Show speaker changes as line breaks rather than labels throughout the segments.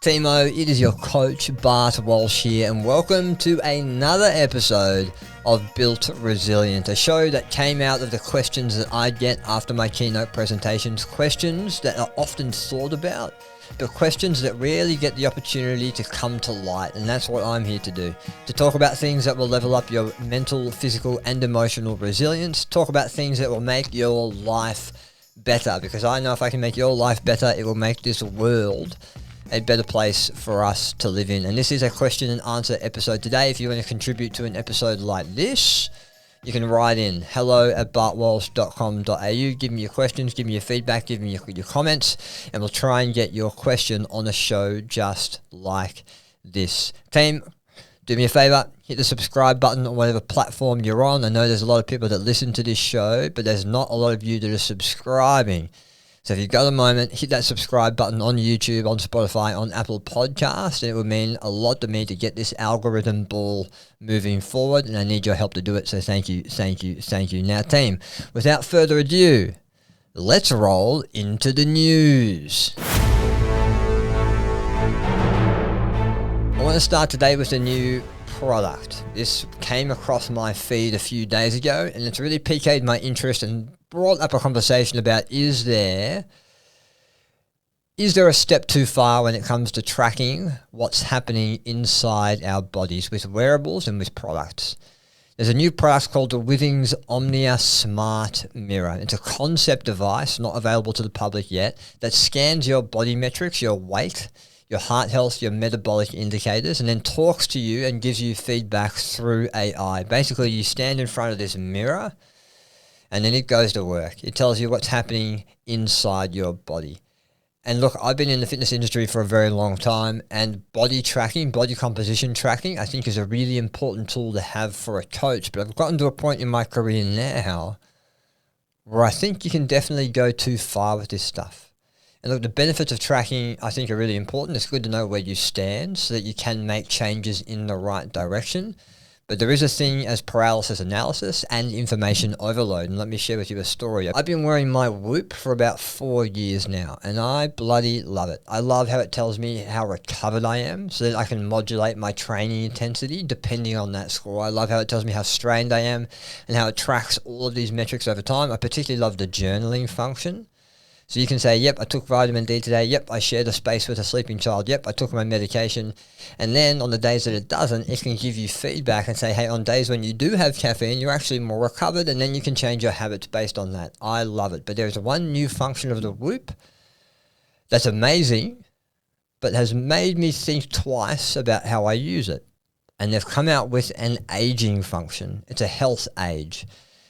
Timo, it is your coach Bart Walsh here, and welcome to another episode of Built Resilient, a show that came out of the questions that I get after my keynote presentations, questions that are often thought about, but questions that rarely get the opportunity to come to light, and that's what I'm here to do, to talk about things that will level up your mental, physical, and emotional resilience, talk about things that will make your life better, because I know if I can make your life better, it will make this world a better place for us to live in. And this is a question and answer episode today. If you want to contribute to an episode like this, you can write in hello@bartwalsh.com.au. Give me your questions, give me your feedback, give me your comments, and we'll try and get your question on a show just like this. Team, do me a favor, hit the subscribe button on whatever platform you're on. I know there's a lot of people that listen to this show, but there's not a lot of you that are subscribing. So if you've got a moment, hit that subscribe button on YouTube, on Spotify, on Apple Podcasts, and it would mean a lot to me to get this algorithm ball moving forward, and I need your help to do it, so thank you, thank you, thank you. Now team, without further ado, let's roll into the news. I want to start today with a new product. This came across my feed a few days ago, and it's really piqued my interest and brought up a conversation about is there a step too far when it comes to tracking what's happening inside our bodies with wearables and with products. There's a new product called the Withings Omnia Smart Mirror. It's a concept device, not available to the public yet, that scans your body metrics, your weight, your heart health, your metabolic indicators, and then talks to you and gives you feedback through AI. Basically, you stand in front of this mirror and then it goes to work. It tells you what's happening inside your body. And look, I've been in the fitness industry for a very long time, and body tracking, body composition tracking, I think is a really important tool to have for a coach. But I've gotten to a point in my career now where I think you can definitely go too far with this stuff. And look, the benefits of tracking, I think, are really important. It's good to know where you stand so that you can make changes in the right direction. But there is a thing as paralysis analysis and information overload. And let me share with you a story. I've been wearing my Whoop for about 4 years now, and I bloody love it. I love how it tells me how recovered I am so that I can modulate my training intensity depending on that score. I love how it tells me how strained I am and how it tracks all of these metrics over time. I particularly love the journaling function. So you can say, yep, I took vitamin D today. Yep, I shared a space with a sleeping child. Yep, I took my medication. And then on the days that it doesn't, it can give you feedback and say, hey, on days when you do have caffeine, you're actually more recovered, and then you can change your habits based on that. I love it. But there's one new function of the Whoop that's amazing, but has made me think twice about how I use it. And they've come out with an aging function. It's a health age.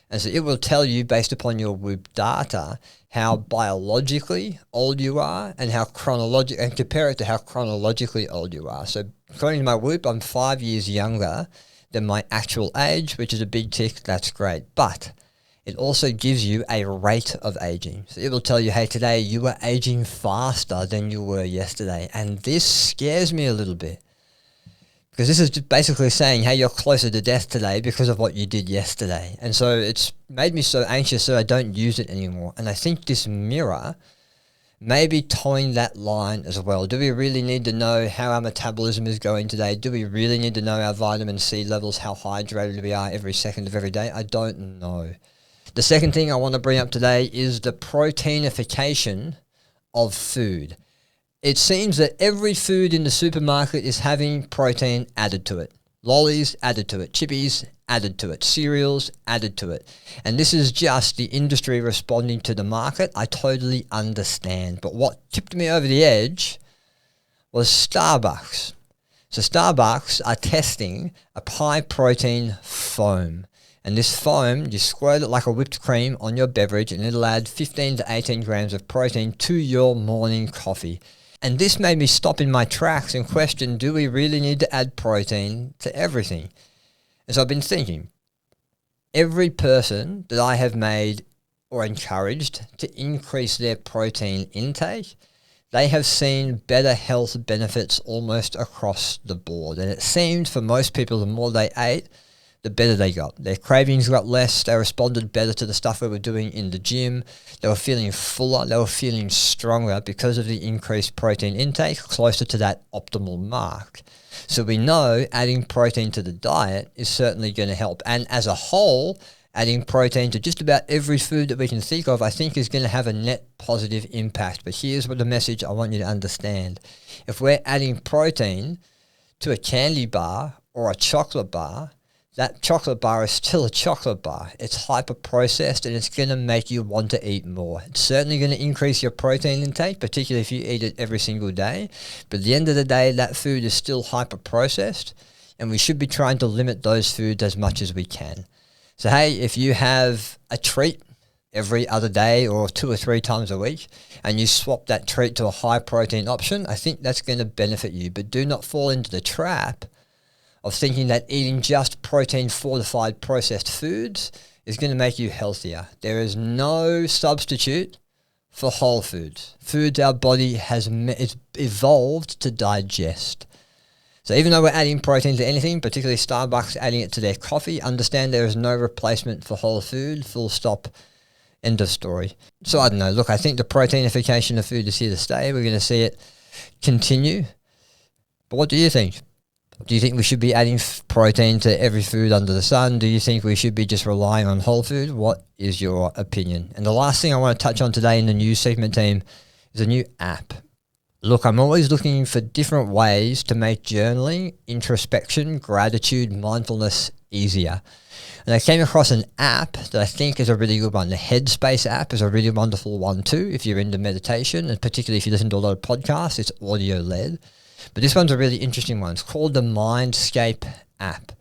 And so it will tell you, based upon your Whoop data, how biologically old you are and how and compare it to how chronologically old you are. So according to my Whoop, I'm 5 years younger than my actual age, which is a big tick. That's great. But it also gives you a rate of aging. So it will tell you, hey, today you were aging faster than you were yesterday. And this scares me a little bit, because this is just basically saying, hey, you're closer to death today because of what you did yesterday. And so it's made me so anxious that I don't use it anymore. And I think this mirror may be towing that line as well. Do we really need to know how our metabolism is going today? Do we really need to know our vitamin C levels, how hydrated we are every second of every day? I don't know. The second thing I want to bring up today is the proteinification of food. It seems that every food in the supermarket is having protein added to it. Lollies added to it, chippies added to it, cereals added to it. And this is just the industry responding to the market. I totally understand. But what tipped me over the edge was Starbucks. So Starbucks are testing a high protein foam. And this foam, you squirt it like a whipped cream on your beverage, and it'll add 15 to 18 grams of protein to your morning coffee. And this made me stop in my tracks and question, do we really need to add protein to everything? And so I've been thinking, every person that I have made or encouraged to increase their protein intake, they have seen better health benefits almost across the board. And it seemed for most people, the more they ate, the better they got. Their cravings got less. They responded better to the stuff we were doing in the gym. They were feeling fuller. They were feeling stronger because of the increased protein intake, closer to that optimal mark. So we know adding protein to the diet is certainly going to help. And as a whole, adding protein to just about every food that we can think of, I think is going to have a net positive impact. But here's what the message I want you to understand. If we're adding protein to a candy bar or a chocolate bar, that chocolate bar is still a chocolate bar. It's hyper-processed and it's going to make you want to eat more. It's certainly going to increase your protein intake, particularly if you eat it every single day. But at the end of the day, that food is still hyper-processed, and we should be trying to limit those foods as much as we can. So hey, if you have a treat every other day or 2 or 3 times a week and you swap that treat to a high-protein option, I think that's going to benefit you. But do not fall into the trap of thinking that eating just protein-fortified processed foods is going to make you healthier. There is no substitute for whole foods. Foods our body has evolved to digest. So even though we're adding protein to anything, particularly Starbucks adding it to their coffee, understand there is no replacement for whole food, full stop, end of story. So I don't know. Look, I think the proteinification of food is here to stay. We're going to see it continue. But what do you think? Do you think we should be adding protein to every food under the sun? Do you think we should be just relying on whole food? What is your opinion? And the last thing I want to touch on today in the news segment team is a new app. Look, I'm always looking for different ways to make journaling, introspection, gratitude, mindfulness easier. And I came across an app that I think is a really good one. The Headspace app is a really wonderful one too if you're into meditation, and particularly if you listen to a lot of podcasts, it's audio-led. But this one's a really interesting one. It's called the Mindscape app.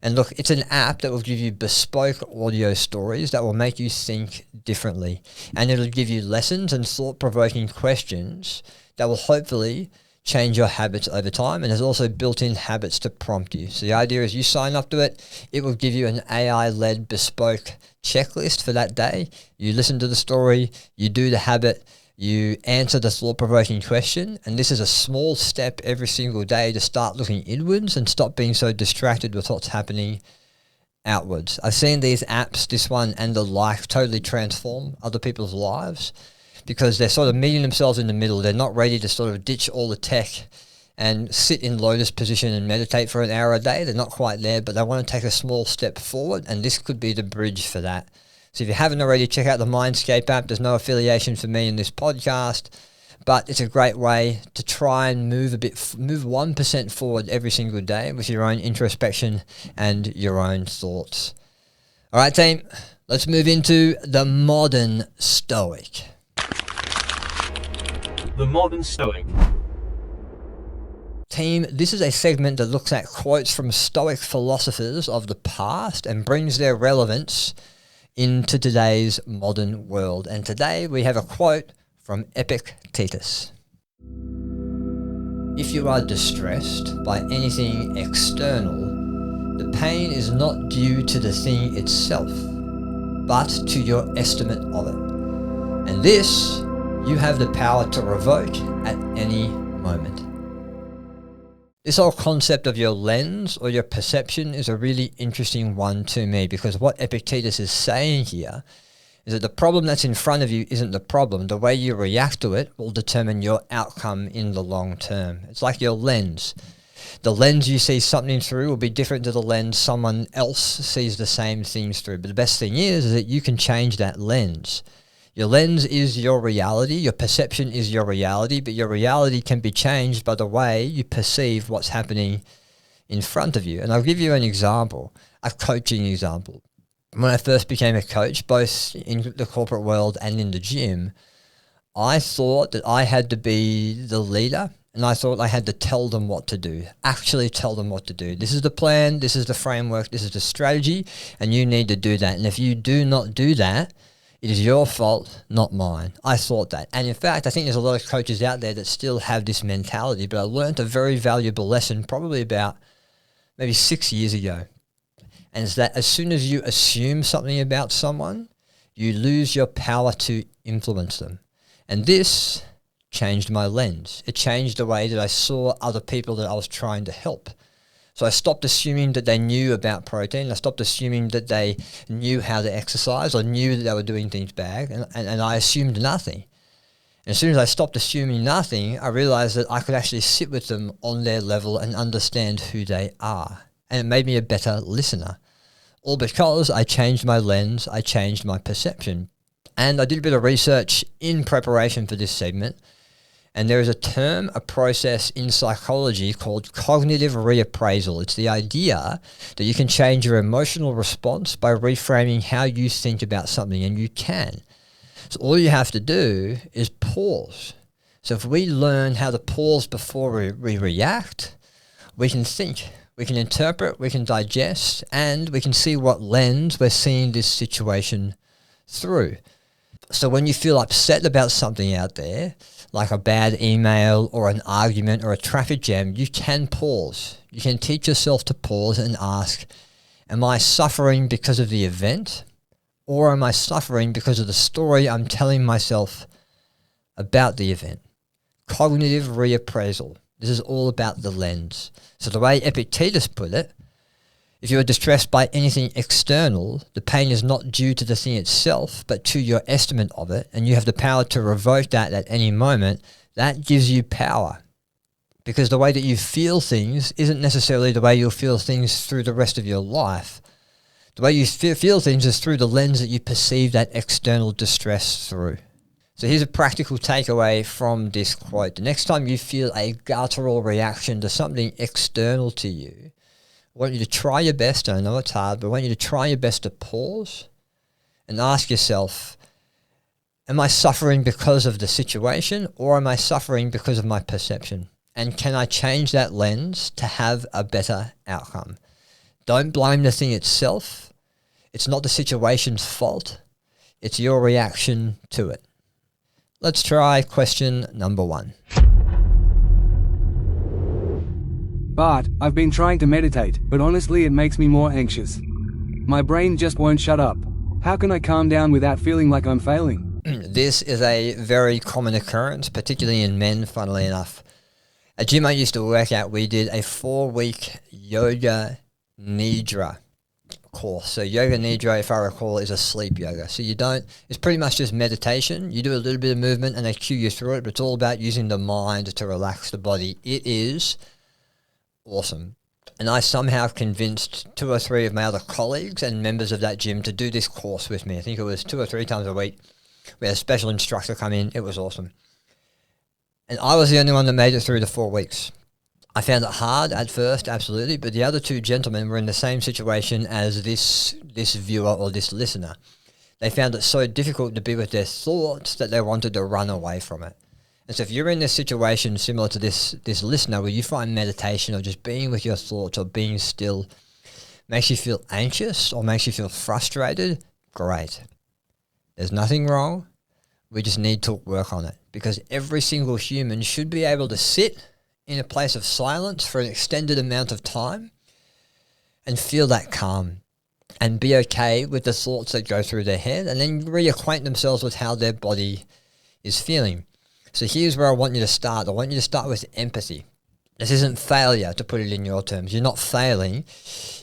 And look, it's an app that will give you bespoke audio stories that will make you think differently. And it'll give you lessons and thought-provoking questions that will hopefully change your habits over time. And there's also built-in habits to prompt you. So the idea is you sign up to it, it will give you an AI-led bespoke checklist for that day. You listen to the story, you do the habit, you answer the thought-provoking question, and this is a small step every single day to start looking inwards and stop being so distracted with what's happening outwards. I've seen these apps, this one and the like, totally transform other people's lives because they're sort of meeting themselves in the middle. They're not ready to sort of ditch all the tech and sit in lotus position and meditate for an hour a day. They're not quite there, but they want to take a small step forward, and this could be the bridge for that. So if you haven't already, check out the Mindscape app. There's no affiliation for me in this podcast, but it's a great way to try and move 1% forward every single day with your own introspection and your own thoughts. All right, team, let's move into the modern Stoic.
The modern Stoic.
Team, this is a segment that looks at quotes from Stoic philosophers of the past and brings their relevance into today's modern world. And today we have a quote from Epictetus. If you are distressed by anything external, the pain is not due to the thing itself, but to your estimate of it. And this you have the power to revoke at any moment. This whole concept of your lens or your perception is a really interesting one to me, because what Epictetus is saying here is that the problem that's in front of you isn't the problem. The way you react to it will determine your outcome in the long term. It's like your lens. The lens you see something through will be different to the lens someone else sees the same things through. But the best thing is that you can change that lens. Your lens is your reality, your perception is your reality, but your reality can be changed by the way you perceive what's happening in front of you. And I'll give you an example, a coaching example. When I first became a coach, both in the corporate world and in the gym, I thought that I had to be the leader, and I thought I had to tell them what to do, actually tell them what to do. This is the plan, this is the framework, this is the strategy, and you need to do that. And if you do not do that, it is your fault, not mine. I thought that. And in fact, I think there's a lot of coaches out there that still have this mentality, but I learned a very valuable lesson probably about maybe 6 years ago. And it's that as soon as you assume something about someone, you lose your power to influence them. And this changed my lens. It changed the way that I saw other people that I was trying to help. So I stopped assuming that they knew about protein. I stopped assuming that they knew how to exercise or knew that they were doing things bad, and I assumed nothing. And as soon as I stopped assuming nothing, I realized that I could actually sit with them on their level and understand who they are. And it made me a better listener. All because I changed my lens, I changed my perception. And I did a bit of research in preparation for this segment. And there is a term, a process in psychology called cognitive reappraisal. It's the idea that you can change your emotional response by reframing how you think about something, and you can. So all you have to do is pause. So if we learn how to pause before we react, we can think, we can interpret, we can digest, and we can see what lens we're seeing this situation through. So when you feel upset about something out there, like a bad email or an argument or a traffic jam, you can pause. You can teach yourself to pause and ask, am I suffering because of the event, or am I suffering because of the story I'm telling myself about the event? Cognitive reappraisal. This is all about the lens. So the way Epictetus put it, if you are distressed by anything external, the pain is not due to the thing itself, but to your estimate of it, and you have the power to revoke that at any moment. That gives you power. Because the way that you feel things isn't necessarily the way you'll feel things through the rest of your life. The way you feel things is through the lens that you perceive that external distress through. So here's a practical takeaway from this quote. The next time you feel a guttural reaction to something external to you, I want you to try your best, and I know it's hard, but I want you to try your best to pause and ask yourself, am I suffering because of the situation, or am I suffering because of my perception? And can I change that lens to have a better outcome? Don't blame the thing itself. It's not the situation's fault. It's your reaction to it. Let's try question number 1.
Bart, I've been trying to meditate, but honestly it makes me more anxious. My brain just won't shut up. How can I calm down without feeling like I'm failing?
This is a very common occurrence, particularly in men, funnily enough. At gym I used to work at, we did a 4-week yoga nidra course. So yoga nidra, if I recall, is a sleep yoga. So it's pretty much just meditation. You do a little bit of movement and they cue you through it, but it's all about using the mind to relax the body. It is awesome. And I somehow convinced 2 or 3 of my other colleagues and members of that gym to do this course with me. I think it was 2 or 3 times a week. We had a special instructor come in. It was awesome. And I was the only one that made it through the 4 weeks. I found it hard at first, absolutely, but the other 2 gentlemen were in the same situation as this viewer or this listener. They found it so difficult to be with their thoughts that they wanted to run away from it. And so if you're in this situation similar to this listener, where you find meditation or just being with your thoughts or being still makes you feel anxious or makes you feel frustrated, great. There's nothing wrong. We just need to work on it, because every single human should be able to sit in a place of silence for an extended amount of time and feel that calm and be okay with the thoughts that go through their head, and then reacquaint themselves with how their body is feeling. So here's where I want you to start. I want you to start with empathy. This isn't failure, to put it in your terms. You're not failing.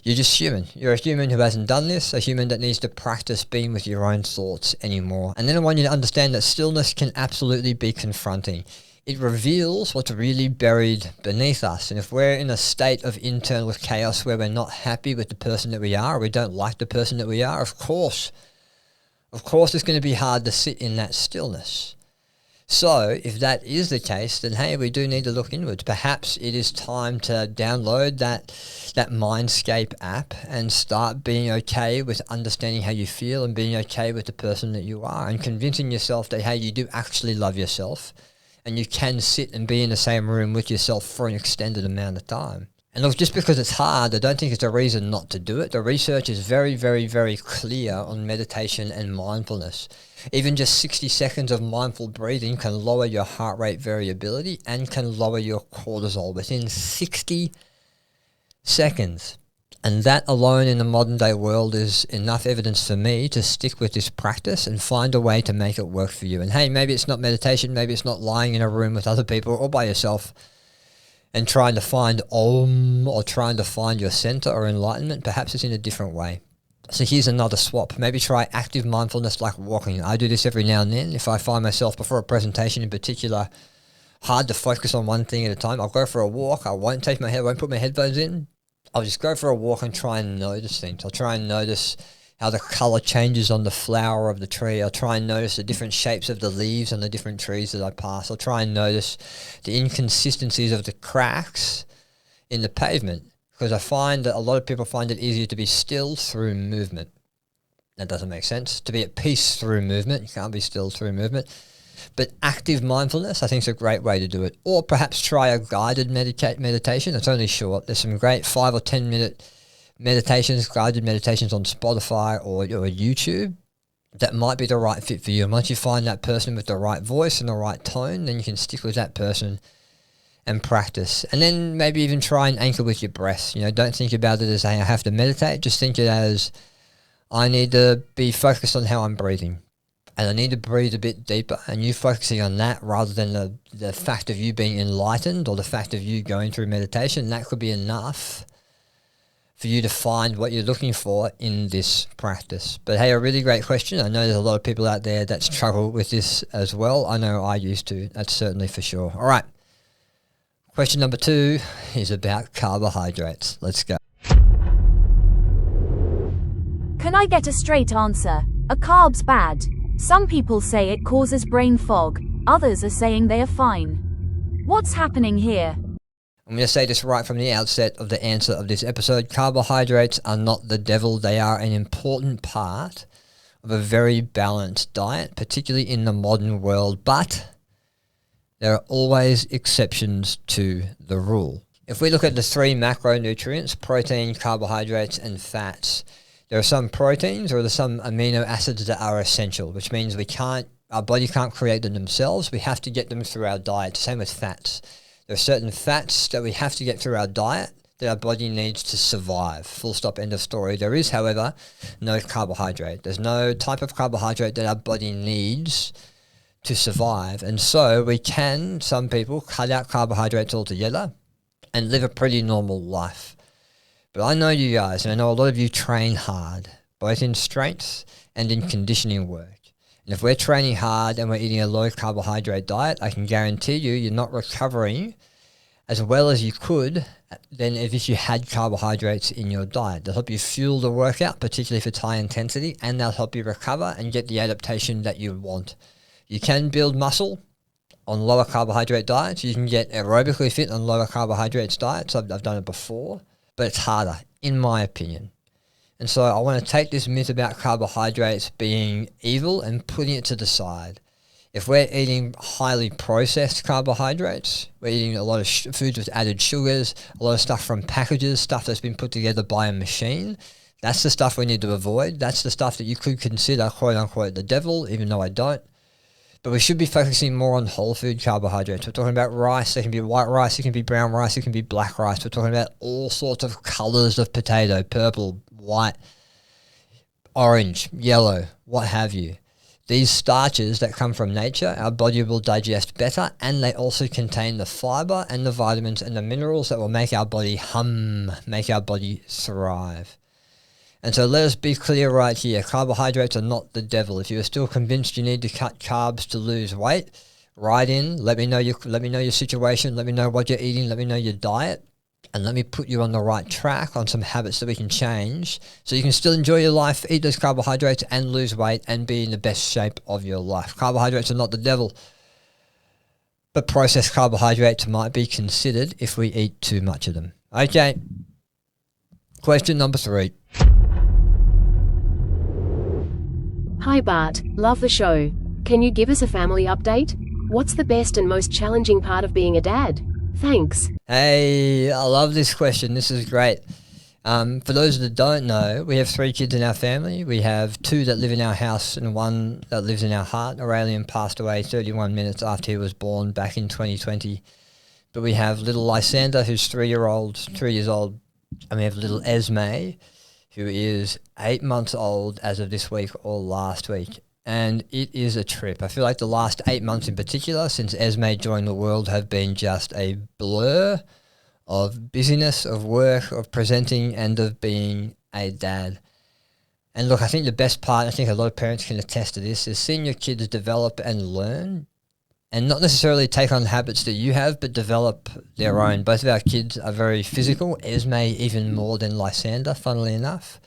You're just human. You're a human who hasn't done this, a human that needs to practice being with your own thoughts anymore. And then I want you to understand that stillness can absolutely be confronting. It reveals what's really buried beneath us. And if we're in a state of internal chaos where we're not happy with the person that we are, or we don't like the person that we are, of course it's going to be hard to sit in that stillness. So if that is the case, then hey, we do need to look inwards. Perhaps it is time to download that Mindscape app and start being okay with understanding how you feel and being okay with the person that you are, and convincing yourself that, hey, you do actually love yourself and you can sit and be in the same room with yourself for an extended amount of time. And look, just because it's hard, I don't think it's a reason not to do it. The research is very, very, very clear on meditation and mindfulness. Even just 60 seconds of mindful breathing can lower your heart rate variability and can lower your cortisol within 60 seconds. And that alone in the modern day world is enough evidence for me to stick with this practice and find a way to make it work for you. And hey, maybe it's not meditation, maybe it's not lying in a room with other people or by yourself and trying to find Om or trying to find your center or enlightenment, perhaps it's in a different way. So here's another swap. Maybe try active mindfulness like walking. I do this every now and then. If I find myself before a presentation in particular hard to focus on one thing at a time, I'll go for a walk. I won't put my headphones in. I'll just go for a walk and try and notice things. I'll try and notice how the color changes on the flower of the tree. I'll try and notice the different shapes of the leaves on the different trees that I pass. I'll try and notice the inconsistencies of the cracks in the pavement, because I find that a lot of people find it easier to be still through movement. That doesn't make sense. To be at peace through movement. You can't be still through movement. But active mindfulness, I think, is a great way to do it. Or perhaps try a guided meditation. It's only short. There's some great 5 or 10 minute meditations, guided meditations on Spotify or YouTube that might be the right fit for you. And once you find that person with the right voice and the right tone, then you can stick with that person and practice. And then maybe even try and anchor with your breath. Don't think about it as saying I have to meditate. Just think it as I need to be focused on how I'm breathing. And I need to breathe a bit deeper, and you focusing on that rather than the fact of you being enlightened or the fact of you going through meditation. That could be enough for you to find what you're looking for in this practice. But hey, a really great question. I know there's a lot of people out there that struggle with this as well. I know I used to. That's certainly for sure. All right. Question number 2 is about carbohydrates. Let's go.
Can I get a straight answer? Are carbs bad? Some people say it causes brain fog. Others are saying they are fine. What's happening here?
I'm going to say this right from the outset of the answer of this episode. Carbohydrates are not the devil. They are an important part of a very balanced diet, particularly in the modern world. But there are always exceptions to the rule. If we look at the 3 macronutrients, protein, carbohydrates, and fats, there are some proteins or there's some amino acids that are essential, which means our body can't create them themselves. We have to get them through our diet. Same with fats. There are certain fats that we have to get through our diet that our body needs to survive. Full stop, end of story. There is, however, no carbohydrate. There's no type of carbohydrate that our body needs to survive. And so some people cut out carbohydrates altogether and live a pretty normal life. But I know you guys, and I know a lot of you train hard, both in strength and in conditioning work. And if we're training hard and we're eating a low carbohydrate diet, I can guarantee you're not recovering as well as you could than if you had carbohydrates in your diet. They'll help you fuel the workout, particularly if it's high intensity, and they'll help you recover and get the adaptation that you want. You can build muscle on lower carbohydrate diets. You can get aerobically fit on lower carbohydrates diets. I've done it before. But it's harder, in my opinion. And so I want to take this myth about carbohydrates being evil and putting it to the side. If we're eating highly processed carbohydrates, we're eating a lot of foods with added sugars, a lot of stuff from packages, stuff that's been put together by a machine, that's the stuff we need to avoid. That's the stuff that you could consider, quote unquote, the devil, even though I don't. But we should be focusing more on whole food carbohydrates. We're talking about rice. It can be white rice. It can be brown rice. It can be black rice. We're talking about all sorts of colors of potato, purple, white, orange, yellow, what have you. These starches that come from nature, our body will digest better, and they also contain the fiber and the vitamins and the minerals that will make our body hum, make our body thrive. And so let us be clear right here. Carbohydrates are not the devil. If you are still convinced you need to cut carbs to lose weight, write in. Let me know your situation. Let me know what you're eating. Let me know your diet. And let me put you on the right track on some habits that we can change so you can still enjoy your life, eat those carbohydrates and lose weight and be in the best shape of your life. Carbohydrates are not the devil. But processed carbohydrates might be considered if we eat too much of them. Okay. Question number 3.
Hi Bart, love the show. Can you give us a family update? What's the best and most challenging part of being a dad? Thanks.
Hey, I love this question. This is great. For those that don't know, we have 3 kids in our family. We have 2 that live in our house and 1 that lives in our heart. Aurelian passed away 31 minutes after he was born back in 2020. But we have little Lysander, who's 3 years old, and we have little Esme, who is 8 months old as of this week or last week. And it is a trip. I feel like the last 8 months in particular, since Esme joined the world, have been just a blur of busyness, of work, of presenting, and of being a dad. And look, I think the best part, I think a lot of parents can attest to this, is seeing your kids develop and learn, and not necessarily take on habits that you have, but develop their own. Both of our kids are very physical, Esme even more than Lysander, funnily enough.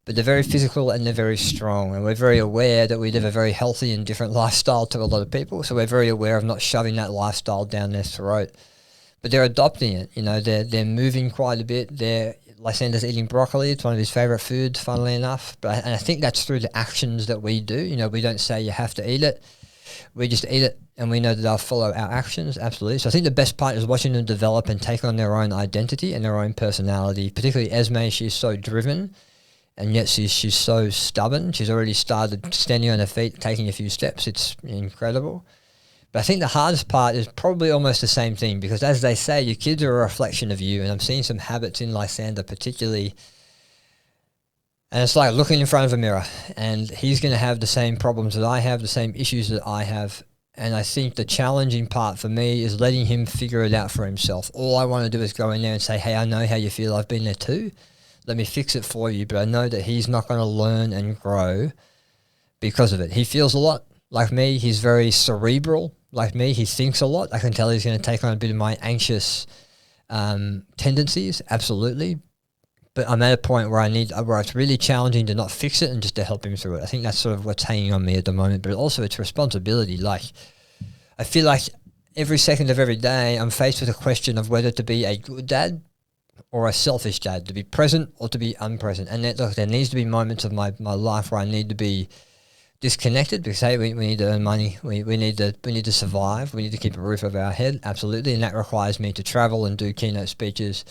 But they're very physical and they're very strong, and we're very aware that we live a very healthy and different lifestyle to a lot of people, so we're very aware of not shoving that lifestyle down their throat. But they're adopting it, they're moving quite a bit. Lysander's eating broccoli, it's one of his favourite foods, funnily enough. And I think that's through the actions that we do. We don't say you have to eat it, we just eat it, and we know that they'll follow our actions, absolutely. So I think the best part is watching them develop and take on their own identity and their own personality. Particularly Esme, she's so driven, and yet she's so stubborn. She's already started standing on her feet, taking a few steps. It's incredible. But I think the hardest part is probably almost the same thing, because as they say, your kids are a reflection of you, and I'm seeing some habits in Lysander particularly, and it's like looking in front of a mirror, and he's going to have the same problems that I have, the same issues that I have. And I think the challenging part for me is letting him figure it out for himself. All I want to do is go in there and say, hey, I know how you feel. I've been there too. Let me fix it for you. But I know that he's not going to learn and grow because of it. He feels a lot like me. He's very cerebral like me. He thinks a lot. I can tell he's going to take on a bit of my anxious tendencies. Absolutely. But I'm at a point where where it's really challenging to not fix it and just to help him through it. I think that's sort of what's hanging on me at the moment, but also it's responsibility. Like, I feel like every second of every day I'm faced with a question of whether to be a good dad or a selfish dad, to be present or to be unpresent. And there needs to be moments of my life where I need to be disconnected, because hey, we need to earn money, we need to survive, we need to keep a roof over our head, absolutely, and that requires me to travel and do keynote speeches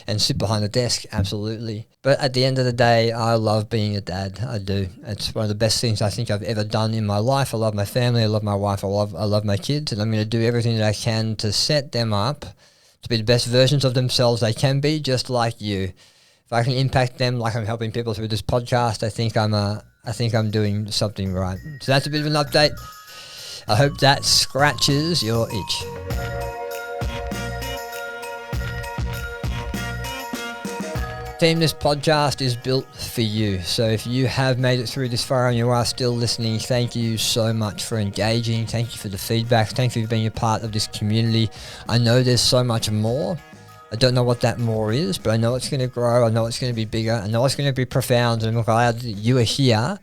and sit behind a desk, absolutely. But at the end of the day, I love being a dad. I do. It's one of the best things I think I've ever done in my life. I love my family. I love my wife. I love my kids. And I'm going to do everything that I can to set them up to be the best versions of themselves they can be, just like you. If I can impact them like I'm helping people through this podcast, I think I'm doing something right. So that's a bit of an update. I hope that scratches your itch. Team, this podcast is built for you. So if you have made it through this far and you are still listening, thank you so much for engaging. Thank you for the feedback. Thank you for being a part of this community. I know there's so much more. I don't know what that more is, but I know it's going to grow. I know it's going to be bigger. I know it's going to be profound. And I'm glad that you are here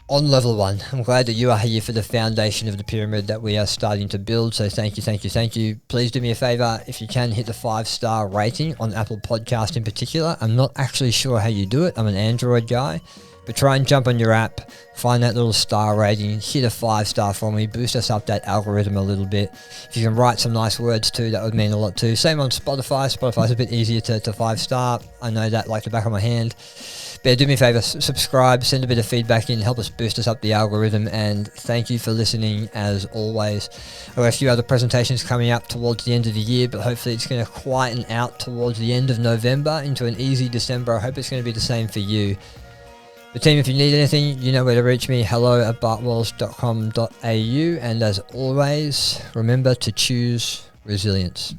on level 1. I'm glad that you are here for the foundation of the pyramid that we are starting to build. So thank you, thank you, thank you. Please do me a favor, if you can, hit the 5-star rating on Apple Podcast in particular. I'm not actually sure how you do it. I'm an Android guy. But try and jump on your app, find that little star rating, hit a 5-star for me, boost us up that algorithm a little bit. If you can write some nice words too, that would mean a lot too. Same on Spotify. Spotify's a bit easier to 5-star. I know that like the back of my hand. But do me a favor, subscribe, send a bit of feedback in, help us boost us up the algorithm, and thank you for listening as always. I've got a few other presentations coming up towards the end of the year, but hopefully it's going to quieten out towards the end of November into an easy December. I hope it's going to be the same for you. The team, if you need anything, you know where to reach me, hello@bartwalsh.com.au, and as always, remember to choose resilience.